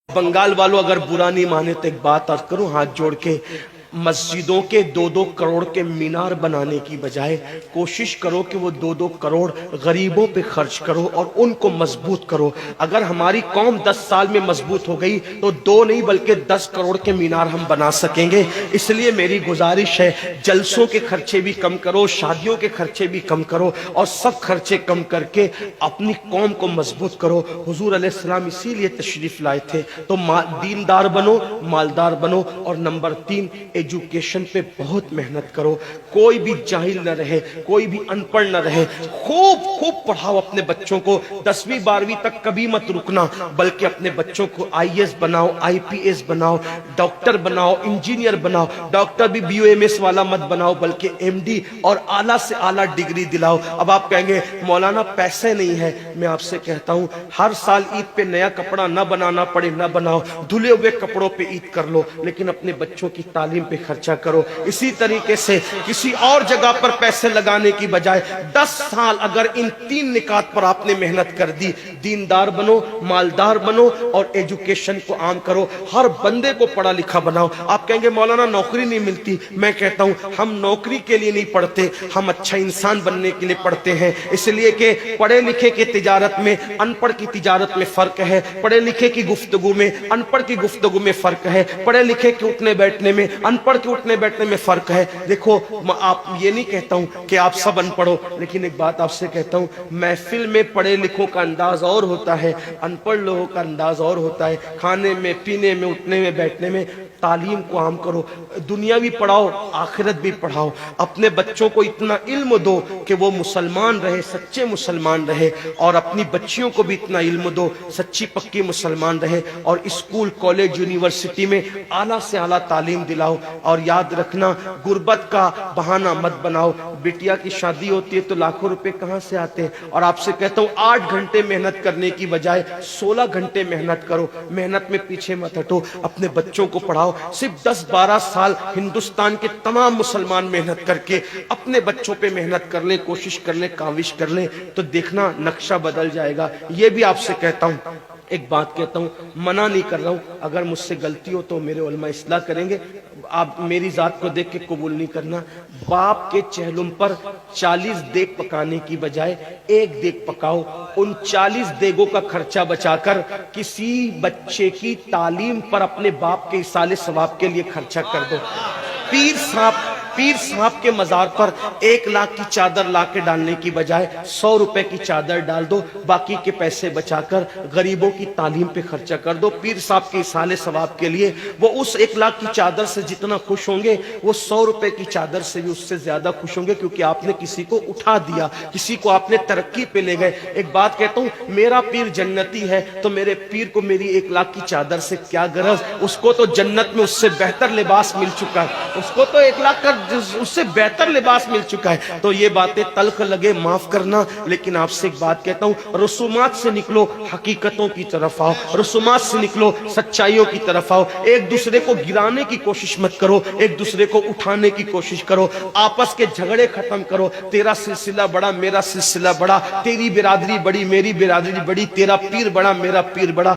بنگال والوں اگر برا نہیں مانے تو ایک بات عرض کروں ہاتھ جوڑ کے، مسجدوں کے 2-2 کروڑ کے مینار بنانے کی بجائے کوشش کرو کہ وہ 2-2 کروڑ غریبوں پہ خرچ کرو اور ان کو مضبوط کرو۔ اگر ہماری قوم 10 سال میں مضبوط ہو گئی تو 2 نہیں بلکہ 10 کروڑ کے مینار ہم بنا سکیں گے۔ اس لیے میری گزارش ہے جلسوں کے خرچے بھی کم کرو، شادیوں کے خرچے بھی کم کرو اور سب خرچے کم کر کے اپنی قوم کو مضبوط کرو۔ حضور علیہ السلام اسی لیے تشریف لائے تھے تو دیندار بنو، مالدار بنو، اور نمبر 3 ایجوکیشن پہ بہت محنت کرو۔ کوئی بھی جاہل نہ رہے، کوئی بھی ان پڑھ نہ رہے، خوب پڑھاؤ اپنے بچوں کو۔ 10ویں 12ویں تک کبھی مت رکنا، بلکہ اپنے بچوں کو IAS بناؤ، IPS بناؤ، ڈاکٹر بناؤ، انجینئر بناؤ۔ ڈاکٹر بھی BUMS والا مت بناؤ بلکہ MD اور اعلیٰ سے اعلیٰ ڈگری دلاؤ۔ اب آپ کہیں گے مولانا پیسے نہیں ہے، میں آپ سے کہتا ہوں ہر سال عید پہ نیا کپڑا نہ بنانا پڑے نہ بناؤ، دھلے ہوئے کپڑوں پہ عید کر لو، لیکن اپنے بچوں کی تعلیم پہ خرچہ کرو۔ اسی طریقے سے کسی اور جگہ پر پیسے لگانے کی بجائے 10 سال اگر ان 3 نکات پر آپ نے محنت کر دی، دیندار بنو، مالدار بنو اور ایجوکیشن کو عام کرو، ہر بندے کو پڑھا لکھا بناؤ۔ آپ کہیں گے مولانا نوکری نہیں ملتی، میں کہتا ہوں ہم نوکری کے لیے نہیں پڑھتے، ہم اچھا انسان بننے کے لیے پڑھتے ہیں۔ اس لیے کہ پڑھے لکھے کی تجارت میں ان پڑھ کی تجارت میں فرق ہے، پڑھے لکھے کی گفتگو میں ان پڑھ کی گفتگو میں فرق ہے، پڑھے لکھے کے اٹھنے بیٹھنے میں ان پڑھ کے اٹھنے بیٹھنے میں فرق ہے۔ دیکھو آپ یہ نہیں کہتا ہوں کہ آپ سب ان پڑھو، لیکن ایک بات آپ سے کہتا ہوں محفل میں پڑھے لکھوں کا انداز اور ہوتا ہے، ان پڑھ لوگوں کا انداز اور ہوتا ہے۔ کھانے میں، پینے میں، اٹھنے میں، بیٹھنے میں تعلیم کو عام کرو، دنیا بھی پڑھاؤ، آخرت بھی پڑھاؤ۔ اپنے بچوں کو اتنا علم دو کہ وہ مسلمان رہے، سچے مسلمان رہے، اور اپنی بچیوں کو بھی اتنا علم دو سچی پکی مسلمان رہے، اور اسکول، کالج، یونیورسٹی میں اعلیٰ سے اعلیٰ تعلیم دلاؤ۔ اور یاد رکھنا غربت کا بہانہ مت بناؤ۔ بیٹیا کی شادی ہوتی ہے تو لاکھوں روپے کہاں سے آتے ہیں، اور آپ سے کہتا ہوں 8 گھنٹے محنت کرنے کی بجائے 16 گھنٹے محنت کرو، محنت میں پیچھے مت ہٹو، اپنے بچوں کو پڑھاؤ۔ صرف 10-12 سال ہندوستان کے تمام مسلمان محنت کر کے اپنے بچوں پہ محنت کر لیں، کوشش کر لیں، کاوش کر لیں، تو دیکھنا نقشہ بدل جائے گا۔ یہ بھی آپ سے کہتا ہوں، ایک بات کہتا ہوں، منع نہیں کر رہا ہوں، اگر مجھ سے غلطی ہو تو میرے علماء اصلاح کریں گے، آپ میری ذات کو دیکھ کے قبول نہیں کرنا۔ باپ کے چہلم پر 40 دیگ پکانے کی بجائے 1 دیگ پکاؤ، ان 40 دیگوں کا خرچہ بچا کر کسی بچے کی تعلیم پر اپنے باپ کے ایصال ثواب کے لیے خرچہ کر دو۔ پیر صاحب کے مزار پر 1 لاکھ کی چادر لا کے ڈالنے کی بجائے 100 روپے کی چادر ڈال دو، باقی کے پیسے بچا کر غریبوں کی تعلیم پہ خرچہ کر دو۔ پیر صاحب کے ایصال ثواب کے لیے وہ اس 1 لاکھ کی چادر سے جتنا خوش ہوں گے وہ 100 روپے کی چادر سے بھی اس سے زیادہ خوش ہوں گے، کیونکہ آپ نے کسی کو اٹھا دیا، کسی کو آپ نے ترقی پہ لے گئے۔ ایک بات کہتا ہوں، میرا پیر جنتی ہے تو میرے پیر کو میری 1 لاکھ کی چادر سے کیا غرض، اس کو تو جنت میں اس سے بہتر لباس مل چکا ہے، اس کو تو 1 لاکھ کا اس سے بہتر لباس مل چکا ہے۔ تو یہ باتیں تلخ لگے معاف کرنا، لیکن آپ سے ایک بات کہتا ہوں، رسومات سے نکلو، حقیقتوں کی طرف آؤ، رسومات سے نکلو، سچائیوں کی طرف آؤ۔ ایک دوسرے کو گرانے کی کوشش مت کرو، ایک دوسرے کو اٹھانے کی کوشش کرو، آپس کے جھگڑے ختم کرو۔ تیرا سلسلہ بڑا، میرا سلسلہ بڑا، تیری برادری بڑی، میری برادری بڑی، تیرا پیر بڑا، میرا پیر بڑا۔